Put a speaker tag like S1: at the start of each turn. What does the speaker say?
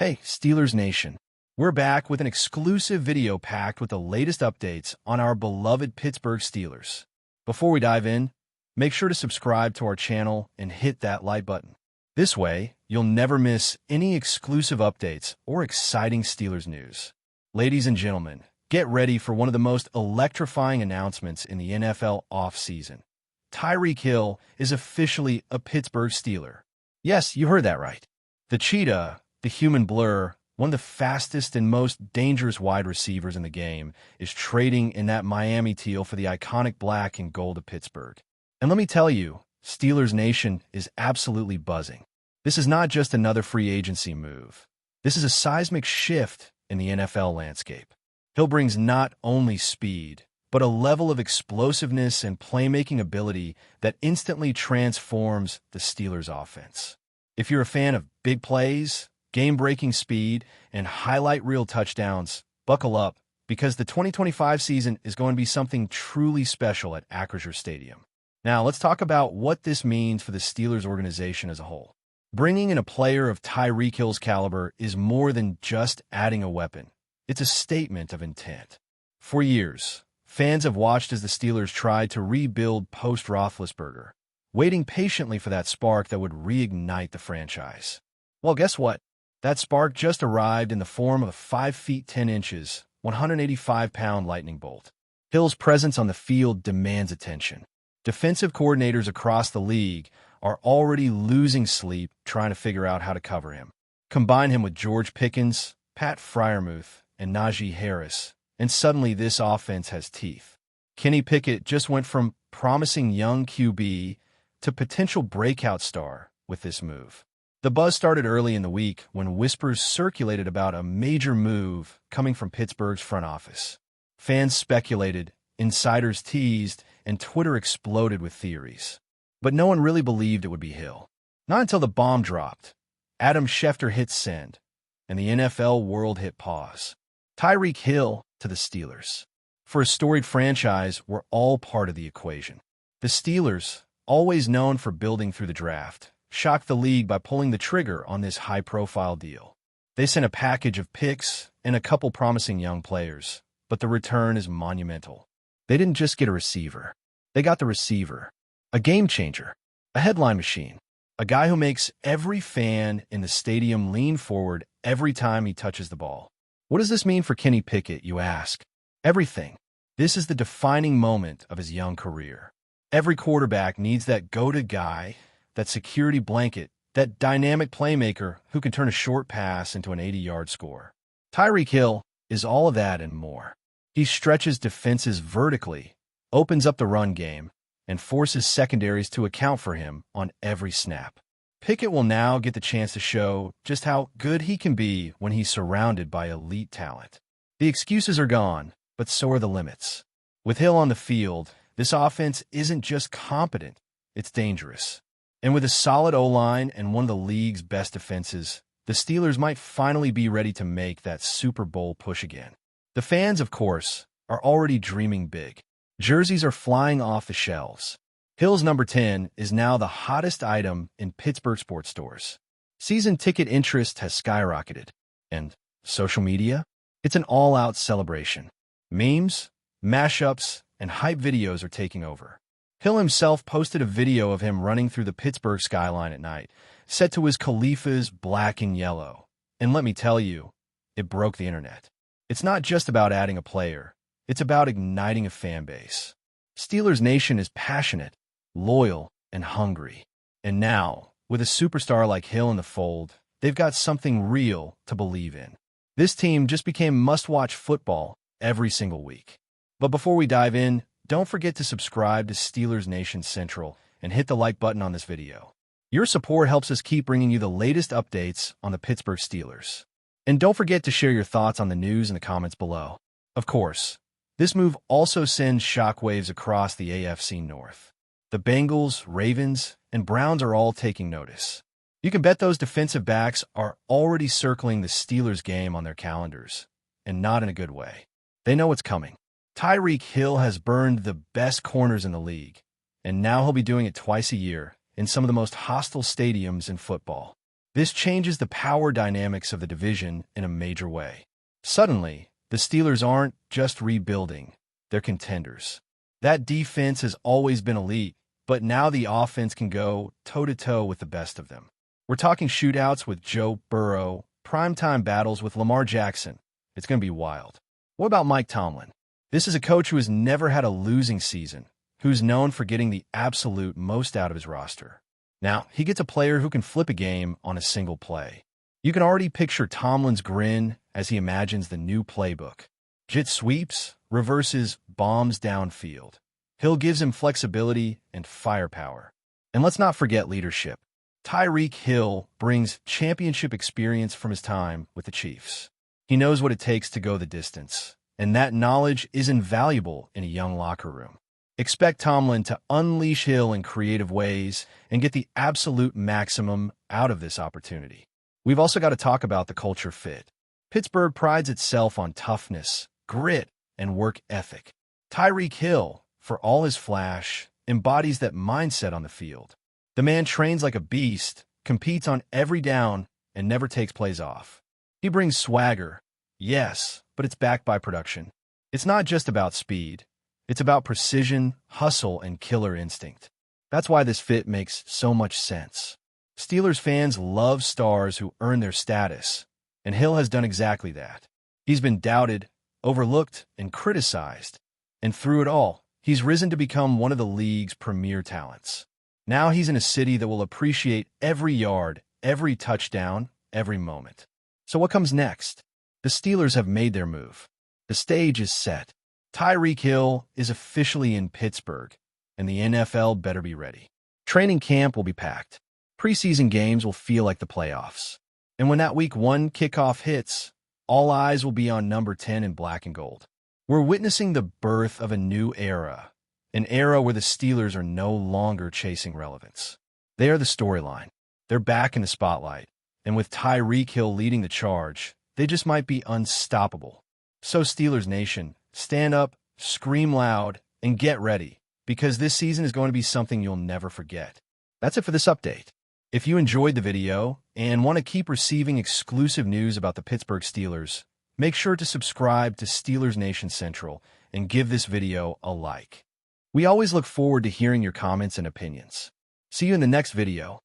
S1: Hey, Steelers Nation. We're back with an exclusive video packed with the latest updates on our beloved Pittsburgh Steelers. Before we dive in, make sure to subscribe to our channel and hit that like button. This way, you'll never miss any exclusive updates or exciting Steelers news. Ladies and gentlemen, get ready for one of the most electrifying announcements in the NFL offseason. Tyreek Hill is officially a Pittsburgh Steeler. Yes, you heard that right. The Cheetah, the human blur, one of the fastest and most dangerous wide receivers in the game, is trading in that Miami teal for the iconic black and gold of Pittsburgh. And let me tell you, Steelers Nation is absolutely buzzing. This is not just another free agency move. This is a seismic shift in the NFL landscape. Hill brings not only speed, but a level of explosiveness and playmaking ability that instantly transforms the Steelers' offense. If you're a fan of big plays, game-breaking speed, and highlight reel touchdowns, buckle up, because the 2025 season is going to be something truly special at Acrisure Stadium. Now, let's talk about what this means for the Steelers organization as a whole. Bringing in a player of Tyreek Hill's caliber is more than just adding a weapon. It's a statement of intent. For years, fans have watched as the Steelers tried to rebuild post-Roethlisberger, waiting patiently for that spark that would reignite the franchise. Well, guess what? That spark just arrived in the form of a 5 feet 10 inches, 185-pound lightning bolt. Hill's presence on the field demands attention. Defensive coordinators across the league are already losing sleep trying to figure out how to cover him. Combine him with George Pickens, Pat Freiermuth, and Najee Harris, and suddenly this offense has teeth. Kenny Pickett just went from promising young QB to potential breakout star with this move. The buzz started early in the week when whispers circulated about a major move coming from Pittsburgh's front office. Fans speculated, insiders teased, and Twitter exploded with theories. But no one really believed it would be Hill. Not until the bomb dropped. Adam Schefter hit send, and the NFL world hit pause. Tyreek Hill to the Steelers. For a storied franchise, we're all part of the equation. The Steelers, always known for building through the draft, shocked the league by pulling the trigger on this high-profile deal. They sent a package of picks and a couple promising young players, but the return is monumental. They didn't just get a receiver. They got the receiver, a game-changer, a headline machine, a guy who makes every fan in the stadium lean forward every time he touches the ball. What does this mean for Kenny Pickett, you ask? Everything. This is the defining moment of his young career. Every quarterback needs that go-to guy, that security blanket, that dynamic playmaker who can turn a short pass into an 80-yard score. Tyreek Hill is all of that and more. He stretches defenses vertically, opens up the run game, and forces secondaries to account for him on every snap. Pickett will now get the chance to show just how good he can be when he's surrounded by elite talent. The excuses are gone, but so are the limits. With Hill on the field, this offense isn't just competent, it's dangerous. And with a solid O-line and one of the league's best defenses, the Steelers might finally be ready to make that Super Bowl push again. The fans, of course, are already dreaming big. Jerseys are flying off the shelves. Hill's number 10 is now the hottest item in Pittsburgh sports stores. Season ticket interest has skyrocketed. And social media? It's an all-out celebration. Memes, mashups, and hype videos are taking over. Hill himself posted a video of him running through the Pittsburgh skyline at night, set to his Khalifa's black and yellow. And let me tell you, it broke the internet. It's not just about adding a player. It's about igniting a fan base. Steelers Nation is passionate, loyal, and hungry. And now, with a superstar like Hill in the fold, they've got something real to believe in. This team just became must-watch football every single week. But before we dive in, don't forget to subscribe to Steelers Nation Central and hit the like button on this video. Your support helps us keep bringing you the latest updates on the Pittsburgh Steelers. And don't forget to share your thoughts on the news in the comments below. Of course, this move also sends shockwaves across the AFC North. The Bengals, Ravens, and Browns are all taking notice. You can bet those defensive backs are already circling the Steelers game on their calendars, and not in a good way. They know what's coming. Tyreek Hill has burned the best corners in the league, and now he'll be doing it twice a year in some of the most hostile stadiums in football. This changes the power dynamics of the division in a major way. Suddenly, the Steelers aren't just rebuilding, they're contenders. That defense has always been elite, but now the offense can go toe-to-toe with the best of them. We're talking shootouts with Joe Burrow, primetime battles with Lamar Jackson. It's going to be wild. What about Mike Tomlin? This is a coach who has never had a losing season, who's known for getting the absolute most out of his roster. Now, he gets a player who can flip a game on a single play. You can already picture Tomlin's grin as he imagines the new playbook. Jet sweeps, reverses, bombs downfield. Hill gives him flexibility and firepower. And let's not forget leadership. Tyreek Hill brings championship experience from his time with the Chiefs. He knows what it takes to go the distance, and that knowledge is invaluable in a young locker room. Expect Tomlin to unleash Hill in creative ways and get the absolute maximum out of this opportunity. We've also got to talk about the culture fit. Pittsburgh prides itself on toughness, grit, and work ethic. Tyreek Hill, for all his flash, embodies that mindset on the field. The man trains like a beast, competes on every down, and never takes plays off. He brings swagger, yes, but it's backed by production. It's not just about speed. It's about precision, hustle, and killer instinct. That's why this fit makes so much sense. Steelers fans love stars who earn their status, and Hill has done exactly that. He's been doubted, overlooked, and criticized, and through it all, he's risen to become one of the league's premier talents. Now he's in a city that will appreciate every yard, every touchdown, every moment. So what comes next? The Steelers have made their move. The stage is set. Tyreek Hill is officially in Pittsburgh, and the NFL better be ready. Training camp will be packed. Preseason games will feel like the playoffs. And when that Week 1 kickoff hits, all eyes will be on number 10 in black and gold. We're witnessing the birth of a new era, an era where the Steelers are no longer chasing relevance. They are the storyline. They're back in the spotlight, and with Tyreek Hill leading the charge, they just might be unstoppable. So Steelers Nation, stand up, scream loud, and get ready, because this season is going to be something you'll never forget. That's it for this update. If you enjoyed the video and want to keep receiving exclusive news about the Pittsburgh Steelers, make sure to subscribe to Steelers Nation Central and give this video a like. We always look forward to hearing your comments and opinions. See you in the next video.